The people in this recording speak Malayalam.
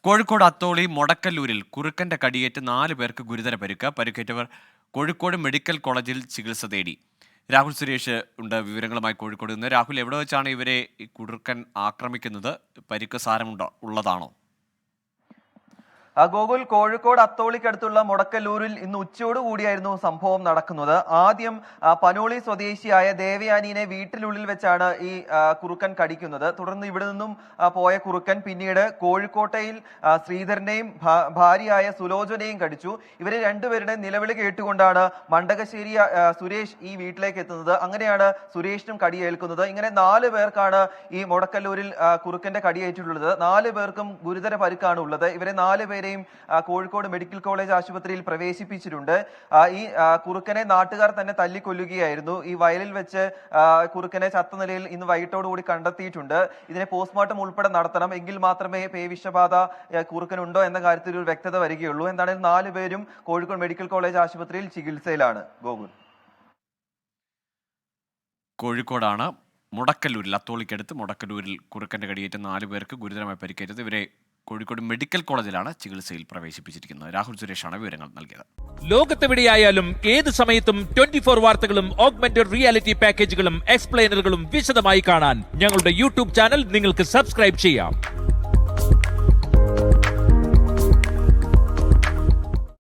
കോഴിക്കോട് അത്തോളി മൊടക്കല്ലൂരിൽ കുറുക്കന്റെ കടിയേറ്റ് 4 പേർക്ക് ഗുരുതര പരിക്ക്. പരിക്കേറ്റവർ കോഴിക്കോട് മെഡിക്കൽ കോളേജിൽ ചികിത്സ തേടി. രാഹുൽ സുരേഷ് ഉണ്ട് വിവരങ്ങളുമായി കോഴിക്കോട് നിന്ന്. രാഹുൽ, എവിടെ വെച്ചാണ് ഇവരെ ഈ കുറുക്കൻ ആക്രമിക്കുന്നത്? പരിക്ക് ഉള്ളതാണോ? ഗോകുൽ, കോഴിക്കോട് അത്തോളിക്കടുത്തുള്ള മൊടക്കല്ലൂരിൽ ഇന്ന് ഉച്ചയോടുകൂടിയായിരുന്നു സംഭവം നടക്കുന്നത്. ആദ്യം പനോളി സ്വദേശിയായ ദേവയാനിയെ വീട്ടിനുള്ളിൽ വെച്ചാണ് ഈ കുറുക്കൻ കടിക്കുന്നത്. തുടർന്ന് ഇവിടെ നിന്നും പോയ കുറുക്കൻ പിന്നീട് കോഴിക്കോട്ടയിൽ ശ്രീധരനെയും ഭാര്യയായ സുലോചനയും കടിച്ചു. ഇവരെ രണ്ടുപേരുടെ നിലവിളി കേട്ടുകൊണ്ടാണ് മണ്ടകശ്ശേരി സുരേഷ് ഈ വീട്ടിലേക്ക് എത്തുന്നത്. അങ്ങനെയാണ് സുരേഷിനും കടിയേൽക്കുന്നത്. ഇങ്ങനെ 4 പേർക്കാണ് ഈ മൊടക്കല്ലൂരിൽ കുറുക്കന്റെ കടിയേറ്റിട്ടുള്ളത്. 4 പേർക്കും ഗുരുതര പരിക്കാണ് ഉള്ളത്. ഇവരെ 4 പേരെയും കോഴിക്കോട് മെഡിക്കൽ കോളേജ് ആശുപത്രിയിൽ പ്രവേശിപ്പിച്ചിട്ടുണ്ട്. ഈ കുറുക്കനെ നാട്ടുകാർ തന്നെ തല്ലിക്കൊല്ലുകയായിരുന്നു. ഈ വയലിൽ വെച്ച് കുറുക്കനെ ചത്ത നിലയിൽ ഇന്ന് വൈകിട്ടോടുകൂടി കണ്ടെത്തിയിട്ടുണ്ട്. ഇതിനെ പോസ്റ്റ്മോർട്ടം ഉൾപ്പെടെ നടത്തണം, എങ്കിൽ മാത്രമേ പേവിഷബാധ കുറുക്കനുണ്ടോ എന്ന കാര്യത്തിൽ ഒരു വ്യക്തത വരികയുള്ളൂ. എന്തായാലും 4 പേരും കോഴിക്കോട് മെഡിക്കൽ കോളേജ് ആശുപത്രിയിൽ ചികിത്സയിലാണ്. ഗോകുൽ, കോഴിക്കോടാണ് മൊടക്കല്ലൂരിൽ, അത്തോളിക്കടുത്ത് മൊടക്കല്ലൂരിൽ കുറുക്കന്റെ കടിയേറ്റ് 4 പേർക്ക് ഗുരുതരമായി പരിക്കേറ്റത്. ഇവരെ കോഴിക്കോട് മെഡിക്കൽ കോളേജിലാണ് ചികിത്സയിൽ പ്രവേശിപ്പിച്ചിരിക്കുന്നത്. രാഹുൽ സുരേഷാണ് വിവരങ്ങൾ നൽകിയത്. ലോകത്തെവിടെയായാലും ഏത് സമയത്തും 24 വാർത്തകളും ഓഗ്മെന്റഡ് റിയാലിറ്റി പാക്കേജുകളും എക്സ്പ്ലെയിനറുകളും വിശദമായി കാണാൻ ഞങ്ങളുടെ യൂട്യൂബ് ചാനൽ നിങ്ങൾക്ക് സബ്സ്ക്രൈബ് ചെയ്യാം.